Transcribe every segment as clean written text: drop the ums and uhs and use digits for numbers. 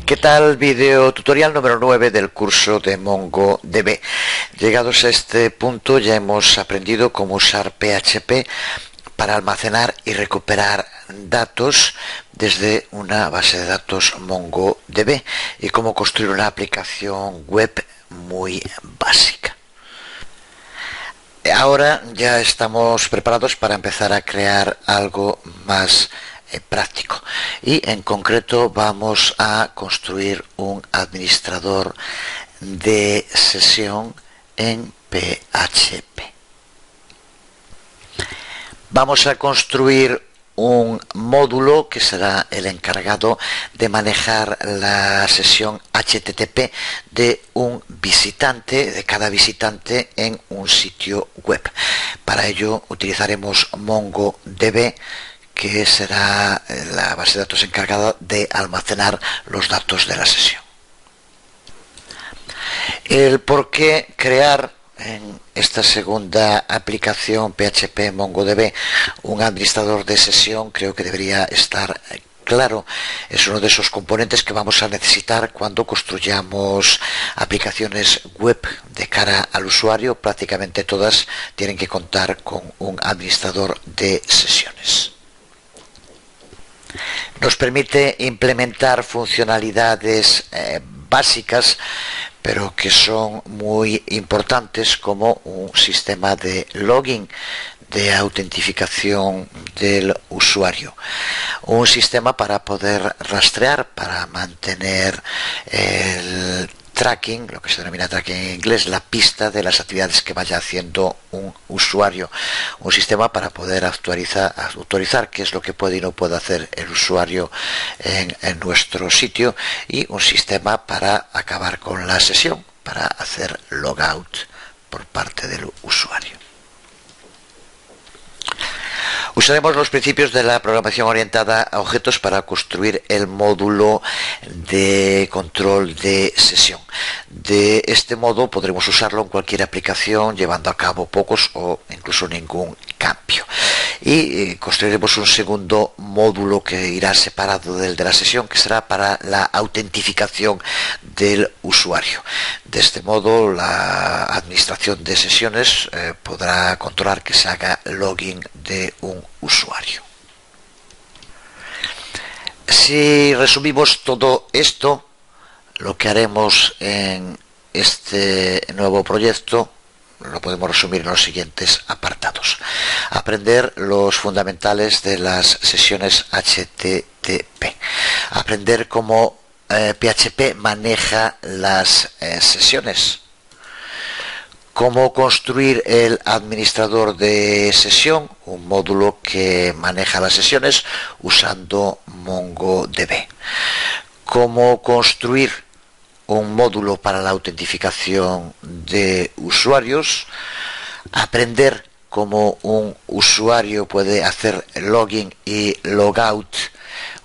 ¿Qué tal? Video tutorial número 9 del curso de MongoDB. Llegados a este punto ya hemos aprendido cómo usar PHP para almacenar y recuperar datos desde una base de datos MongoDB y cómo construir una aplicación web muy básica. Ahora ya estamos preparados para empezar a crear algo más práctico y en concreto vamos a construir un administrador de sesión en PHP. Vamos a construir un módulo que será el encargado de manejar la sesión HTTP de un visitante, de cada visitante en un sitio web. Para ello utilizaremos MongoDB, que será la base de datos encargada de almacenar los datos de la sesión. El por qué crear en esta segunda aplicación PHP MongoDB un administrador de sesión creo que debería estar claro. Es uno de esos componentes que vamos a necesitar cuando construyamos aplicaciones web de cara al usuario. Prácticamente todas tienen que contar con un administrador de sesiones. Nos permite implementar funcionalidades básicas, pero que son muy importantes, como un sistema de login, de autentificación del usuario, un sistema para poder rastrear, para mantener el tracking, lo que se denomina tracking en inglés, la pista de las actividades que vaya haciendo un usuario, un sistema para poder autorizar qué es lo que puede y no puede hacer el usuario en nuestro sitio, y un sistema para acabar con la sesión, para hacer logout por parte del usuario. Usaremos los principios de la programación orientada a objetos para construir el módulo de control de sesión. De este modo podremos usarlo en cualquier aplicación, llevando a cabo pocos o incluso ningún cambio. Y construiremos un segundo módulo que irá separado del de la sesión, que será para la autentificación del usuario. De este modo la administración de sesiones podrá controlar que se haga login de un usuario. Si resumimos todo esto, lo que haremos en este nuevo proyecto lo podemos resumir en los siguientes apartados. Aprender los fundamentales de las sesiones HTTP. Aprender cómo PHP maneja las sesiones. Cómo construir el administrador de sesión, un módulo que maneja las sesiones usando MongoDB. Cómo construir un módulo para la autentificación de usuarios. Aprender cómo un usuario puede hacer login y logout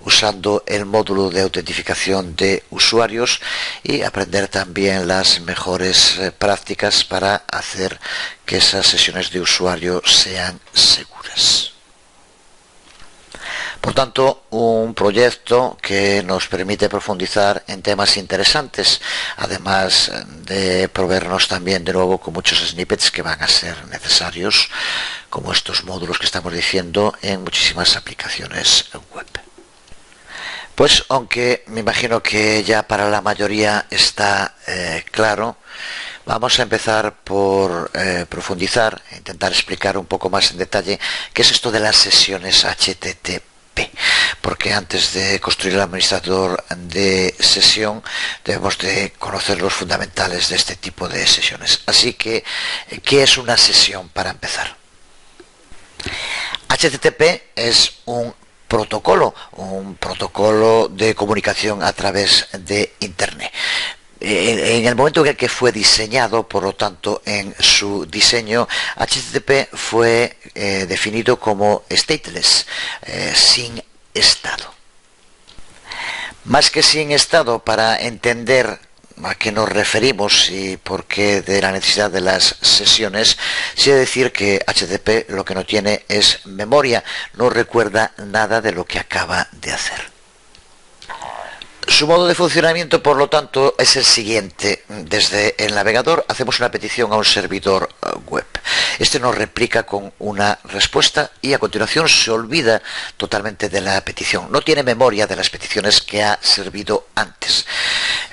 usando el módulo de autentificación de usuarios, y aprender también las mejores prácticas para hacer que esas sesiones de usuario sean seguras. Por tanto, un proyecto que nos permite profundizar en temas interesantes, además de proveernos también de nuevo con muchos snippets que van a ser necesarios, como estos módulos que estamos diciendo, en muchísimas aplicaciones web. Pues aunque me imagino que ya para la mayoría está claro, vamos a empezar por profundizar, intentar explicar un poco más en detalle qué es esto de las sesiones HTTP. Porque antes de construir el administrador de sesión debemos de conocer los fundamentales de este tipo de sesiones. Así que, ¿qué es una sesión para empezar? HTTP es un protocolo de comunicación a través de Internet. En el momento en que fue diseñado, por lo tanto, en su diseño, HTTP fue definido como stateless, sin estado. Más que sin estado, para entender a qué nos referimos y por qué de la necesidad de las sesiones, sí he de decir que HTTP lo que no tiene es memoria, no recuerda nada de lo que acaba de hacer. Su modo de funcionamiento, por lo tanto, es el siguiente. Desde el navegador hacemos una petición a un servidor web. Este nos replica con una respuesta y a continuación se olvida totalmente de la petición. No tiene memoria de las peticiones que ha servido antes.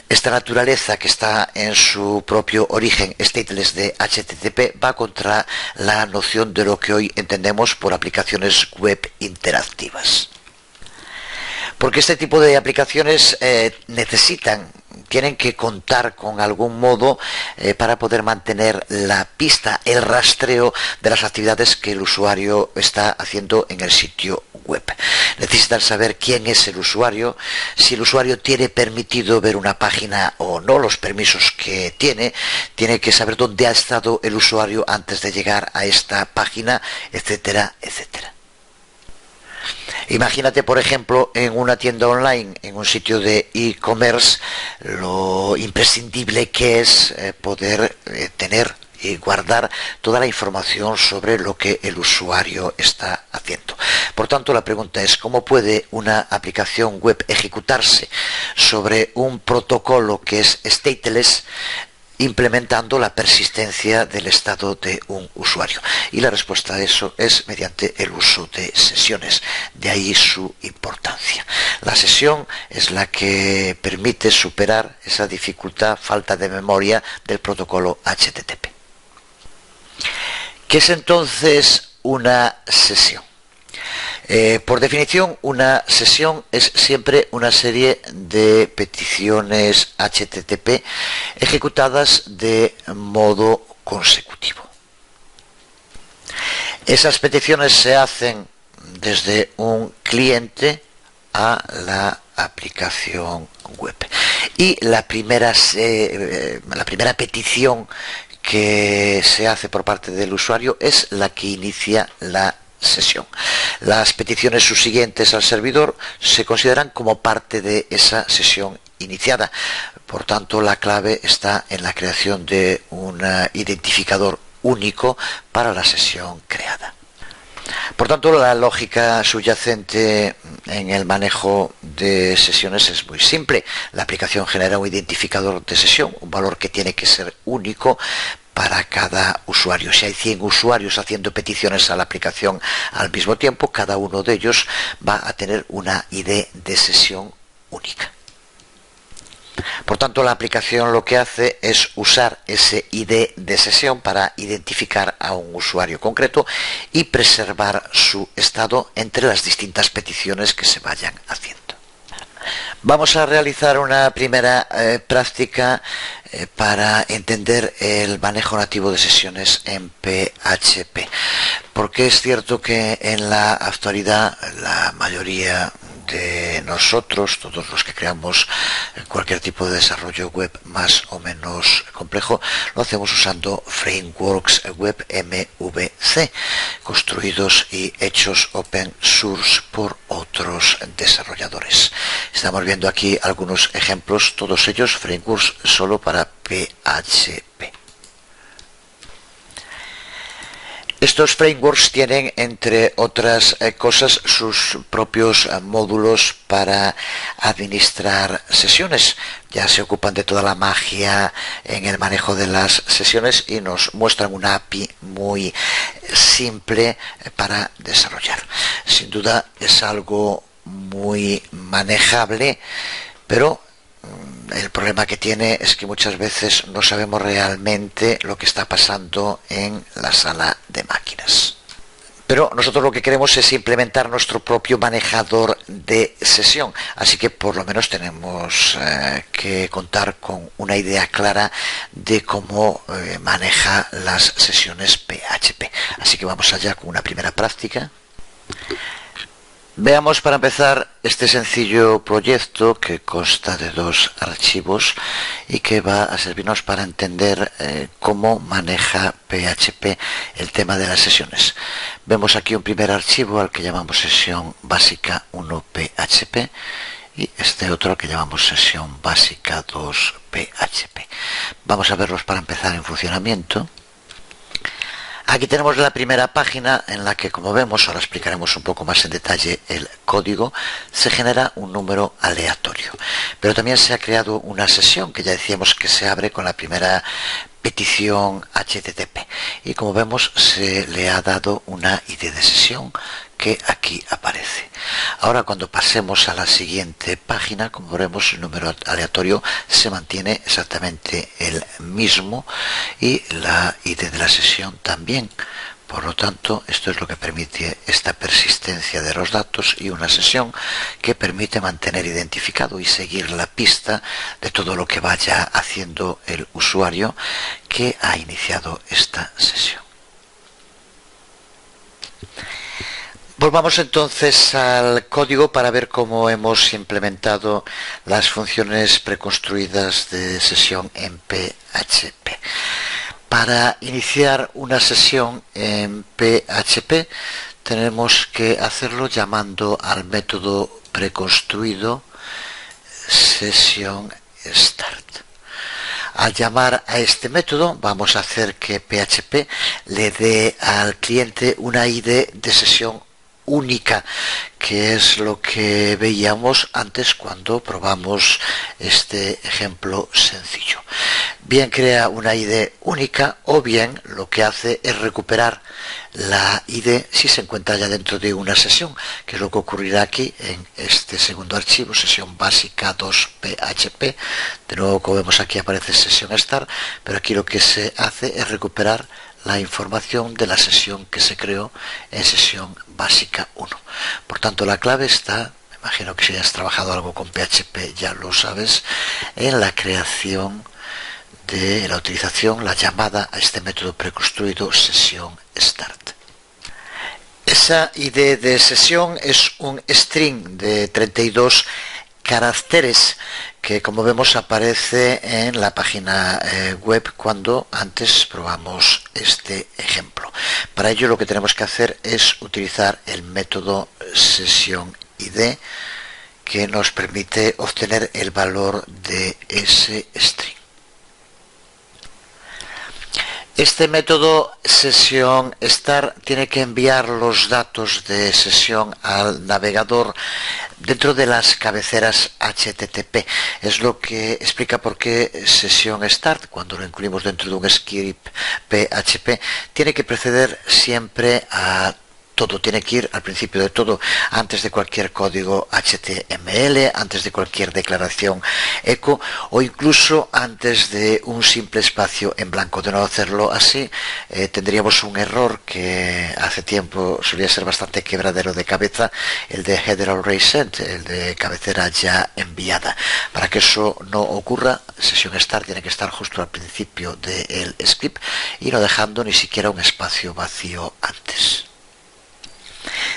Esta naturaleza que está en su propio origen stateless de HTTP va contra la noción de lo que hoy entendemos por aplicaciones web interactivas. Porque este tipo de aplicaciones tienen que contar con algún modo para poder mantener la pista, el rastreo de las actividades que el usuario está haciendo en el sitio web. Necesitan saber quién es el usuario, si el usuario tiene permitido ver una página o no, los permisos que tiene que saber dónde ha estado el usuario antes de llegar a esta página, etcétera, etcétera. Imagínate, por ejemplo, en una tienda online, en un sitio de e-commerce, lo imprescindible que es poder tener y guardar toda la información sobre lo que el usuario está haciendo. Por tanto, la pregunta es, ¿cómo puede una aplicación web ejecutarse sobre un protocolo que es stateless, implementando la persistencia del estado de un usuario? Y la respuesta a eso es mediante el uso de sesiones, de ahí su importancia. La sesión es la que permite superar esa dificultad, falta de memoria del protocolo HTTP. ¿Qué es entonces una sesión? Por definición, una sesión es siempre una serie de peticiones HTTP ejecutadas de modo consecutivo. Esas peticiones se hacen desde un cliente a la aplicación web. Y la primera petición que se hace por parte del usuario es la que inicia la sesión. Las peticiones subsiguientes al servidor se consideran como parte de esa sesión iniciada. Por tanto, la clave está en la creación de un identificador único para la sesión creada. Por tanto, la lógica subyacente en el manejo de sesiones es muy simple. La aplicación genera un identificador de sesión, un valor que tiene que ser único para cada usuario. Si hay 100 usuarios haciendo peticiones a la aplicación al mismo tiempo, cada uno de ellos va a tener una ID de sesión única. Por tanto, la aplicación lo que hace es usar ese ID de sesión para identificar a un usuario concreto y preservar su estado entre las distintas peticiones que se vayan haciendo. Vamos a realizar una primera práctica para entender el manejo nativo de sesiones en PHP, porque es cierto que en la actualidad la mayoría de nosotros, todos los que creamos cualquier tipo de desarrollo web más o menos complejo, lo hacemos usando frameworks web MVC, construidos y hechos open source por otros desarrolladores. Estamos viendo aquí algunos ejemplos, todos ellos frameworks solo para PHP. Estos frameworks tienen, entre otras cosas, sus propios módulos para administrar sesiones. Ya se ocupan de toda la magia en el manejo de las sesiones y nos muestran una API muy simple para desarrollar. Sin duda es algo muy manejable, pero el problema que tiene es que muchas veces no sabemos realmente lo que está pasando en la sala de máquinas. Pero nosotros lo que queremos es implementar nuestro propio manejador de sesión, así que por lo menos tenemos que contar con una idea clara de cómo maneja las sesiones PHP. Así que vamos allá con una primera práctica. Veamos para empezar este sencillo proyecto que consta de 2 archivos y que va a servirnos para entender cómo maneja PHP el tema de las sesiones. Vemos aquí un primer archivo al que llamamos sesión básica 1 PHP y este otro al que llamamos sesión básica 2 PHP. Vamos a verlos para empezar en funcionamiento. Aquí tenemos la primera página en la que, como vemos, ahora explicaremos un poco más en detalle el código, se genera un número aleatorio. Pero también se ha creado una sesión que ya decíamos que se abre con la primera petición HTTP. Y como vemos, se le ha dado una ID de sesión que aquí aparece. Ahora, cuando pasemos a la siguiente página, como veremos, el número aleatorio se mantiene exactamente el mismo y la ID de la sesión también. Por lo tanto, esto es lo que permite esta persistencia de los datos y una sesión que permite mantener identificado y seguir la pista de todo lo que vaya haciendo el usuario que ha iniciado esta sesión. Volvamos entonces al código para ver cómo hemos implementado las funciones preconstruidas de sesión en PHP. Para iniciar una sesión en PHP tenemos que hacerlo llamando al método preconstruido sessionStart. Al llamar a este método vamos a hacer que PHP le dé al cliente una ID de sesión única, que es lo que veíamos antes cuando probamos este ejemplo sencillo. Bien crea una ID única o bien lo que hace es recuperar la ID si se encuentra ya dentro de una sesión, que es lo que ocurrirá aquí en este segundo archivo, sesión básica 2 PHP. De nuevo, como vemos aquí aparece sesión start, pero aquí lo que se hace es recuperar la información de la sesión que se creó en sesión básica 1. Por tanto, la clave está, me imagino que si hayas trabajado algo con PHP ya lo sabes, en la creación de la utilización, la llamada a este método preconstruido sesión start. Esa ID de sesión es un string de 32 caracteres que, como vemos, aparece en la página web cuando antes probamos este ejemplo. Para ello lo que tenemos que hacer es utilizar el método sessionID, que nos permite obtener el valor de ese string. Este método sessionStart tiene que enviar los datos de sesión al navegador dentro de las cabeceras HTTP. Es lo que explica por qué sessionStart, cuando lo incluimos dentro de un script PHP, tiene que preceder siempre a todo, tiene que ir al principio de todo, antes de cualquier código HTML, antes de cualquier declaración echo o incluso antes de un simple espacio en blanco. De no hacerlo así, tendríamos un error que hace tiempo solía ser bastante quebradero de cabeza, el de header already sent, el de cabecera ya enviada. Para que eso no ocurra, sessionStart tiene que estar justo al principio del script y no dejando ni siquiera un espacio vacío antes.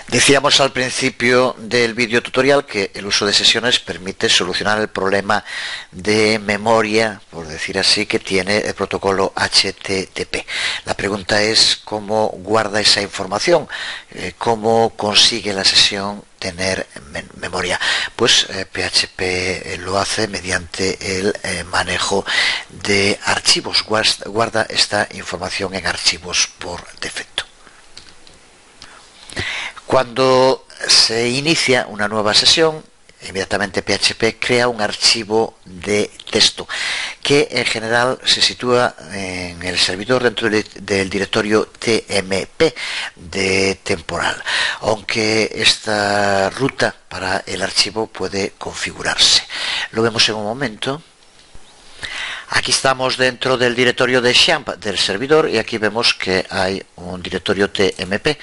Decíamos al principio del vídeo tutorial que el uso de sesiones permite solucionar el problema de memoria, por decir así, que tiene el protocolo HTTP. La pregunta es cómo guarda esa información, cómo consigue la sesión tener memoria. Pues PHP lo hace mediante el manejo de archivos, guarda esta información en archivos por defecto. Cuando se inicia una nueva sesión, inmediatamente PHP crea un archivo de texto que en general se sitúa en el servidor dentro del directorio TMP de temporal, aunque esta ruta para el archivo puede configurarse. Lo vemos en un momento. Aquí estamos dentro del directorio de XAMPP del servidor y aquí vemos que hay un directorio TMP.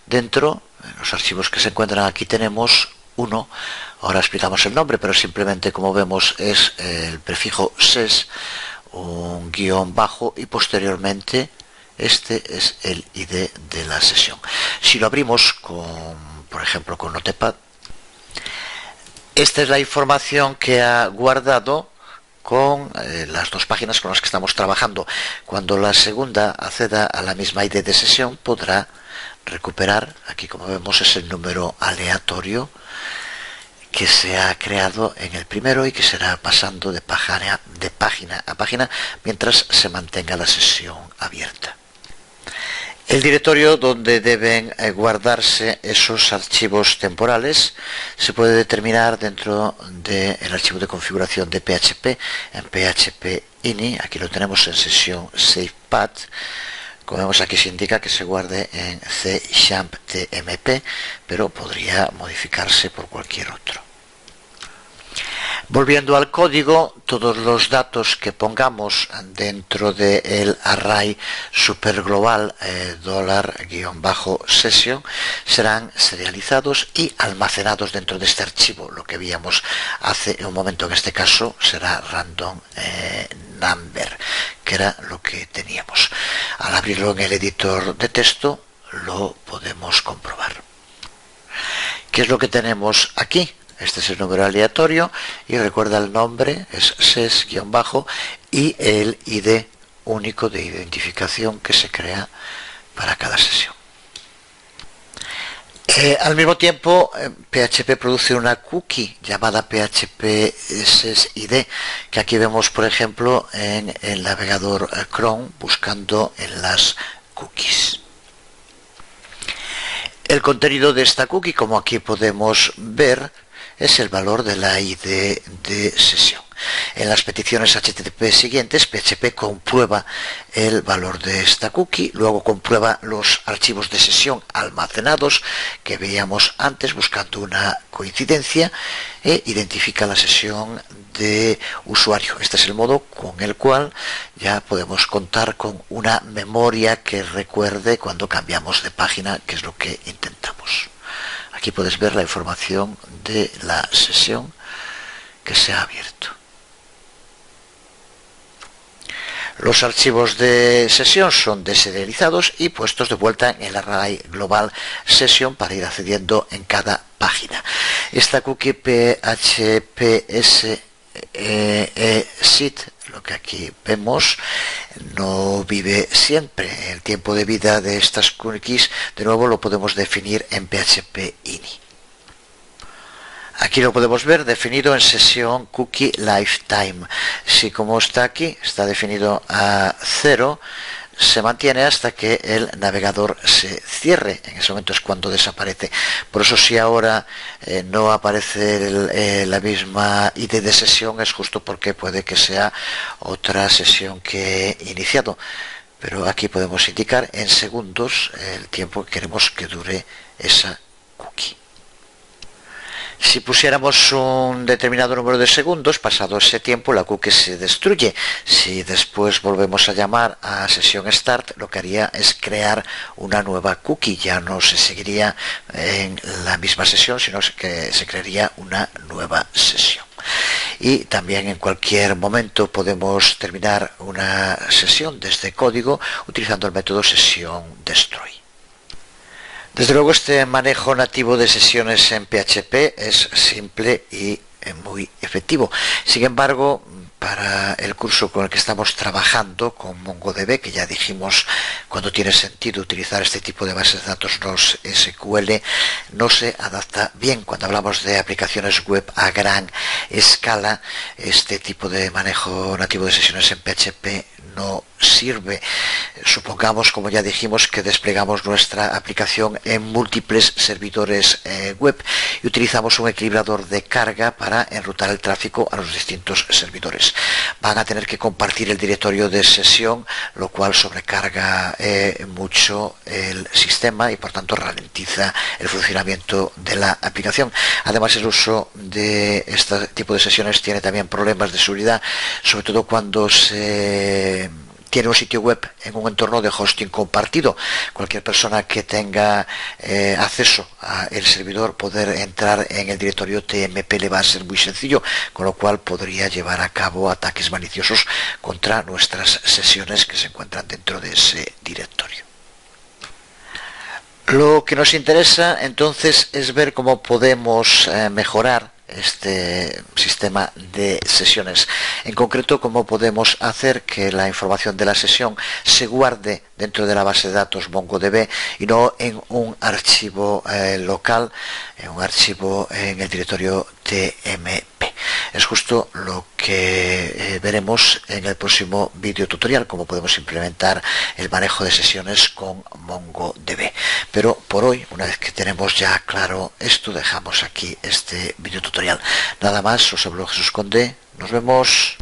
Dentro, en los archivos que se encuentran aquí tenemos uno, ahora explicamos el nombre, pero simplemente, como vemos, es el prefijo ses, un guión bajo, y posteriormente este es el ID de la sesión. Si lo abrimos por ejemplo, con Notepad, esta es la información que ha guardado con las dos páginas con las que estamos trabajando. Cuando la segunda acceda a la misma ID de sesión, podrá recuperar, aquí como vemos es el número aleatorio que se ha creado en el primero y que será pasando de página a página mientras se mantenga la sesión abierta. El directorio donde deben guardarse esos archivos temporales se puede determinar dentro del archivo de configuración de PHP en PHP ini. Aquí lo tenemos en sesión SavePath. Como vemos, aquí se indica que se guarde en C#tmp, pero podría modificarse por cualquier otro. Volviendo al código, todos los datos que pongamos dentro del array superglobal $-session serán serializados y almacenados dentro de este archivo. Lo que veíamos hace un momento, en este caso será random number, que era lo que teníamos. Al abrirlo en el editor de texto lo podemos comprobar. ¿Qué es lo que tenemos aquí? Este es el número aleatorio y recuerda el nombre, es ses- y el ID único de identificación que se crea para cada sesión. Al mismo tiempo, PHP produce una cookie llamada PHP SesID, que aquí vemos, por ejemplo, en el navegador Chrome, buscando en las cookies. El contenido de esta cookie, como aquí podemos ver, es el valor de la ID de sesión. En las peticiones HTTP siguientes, PHP comprueba el valor de esta cookie, luego comprueba los archivos de sesión almacenados que veíamos antes buscando una coincidencia e identifica la sesión de usuario. Este es el modo con el cual ya podemos contar con una memoria que recuerde cuando cambiamos de página, que es lo que intentamos. Aquí puedes ver la información de la sesión que se ha abierto. Los archivos de sesión son deserializados y puestos de vuelta en el array global session para ir accediendo en cada página. Esta cookie PHPS sit, lo que aquí vemos, no vive siempre. El tiempo de vida de estas cookies, de nuevo, lo podemos definir en PHP ini. Aquí lo podemos ver definido en sesión cookie lifetime. Si, como está aquí, está definido a 0, se mantiene hasta que el navegador se cierre. En ese momento es cuando desaparece. Por eso, si ahora no aparece la misma ID de sesión, es justo porque puede que sea otra sesión que he iniciado. Pero aquí podemos indicar en segundos el tiempo que queremos que dure esa cookie. Si pusiéramos un determinado número de segundos, pasado ese tiempo la cookie se destruye. Si después volvemos a llamar a sesión start, lo que haría es crear una nueva cookie. Ya no se seguiría en la misma sesión, sino que se crearía una nueva sesión. Y también en cualquier momento podemos terminar una sesión desde código utilizando el método session destroy. Desde luego, este manejo nativo de sesiones en PHP es simple y muy efectivo. Sin embargo, para el curso con el que estamos trabajando, con MongoDB, que ya dijimos cuando tiene sentido utilizar este tipo de bases de datos no SQL, no se adapta bien. Cuando hablamos de aplicaciones web a gran escala, este tipo de manejo nativo de sesiones en PHP no sirve. Supongamos, como ya dijimos, que desplegamos nuestra aplicación en múltiples servidores web y utilizamos un equilibrador de carga para enrutar el tráfico a los distintos servidores. Van a tener que compartir el directorio de sesión, lo cual sobrecarga mucho el sistema y por tanto ralentiza el funcionamiento de la aplicación. Además, el uso de este tipo de sesiones tiene también problemas de seguridad, sobre todo cuando se tiene un sitio web en un entorno de hosting compartido. Cualquier persona que tenga acceso al servidor, poder entrar en el directorio TMP le va a ser muy sencillo, con lo cual podría llevar a cabo ataques maliciosos contra nuestras sesiones que se encuentran dentro de ese directorio. Lo que nos interesa entonces es ver cómo podemos mejorar este sistema de sesiones. En concreto, cómo podemos hacer que la información de la sesión se guarde dentro de la base de datos MongoDB y no en un archivo local, en un archivo en el directorio TMP. Es justo lo que veremos en el próximo vídeo tutorial, cómo podemos implementar el manejo de sesiones con MongoDB. Pero por hoy, una vez que tenemos ya claro esto, dejamos aquí este vídeo tutorial. Nada más, os hablo Jesús Conde. Nos vemos.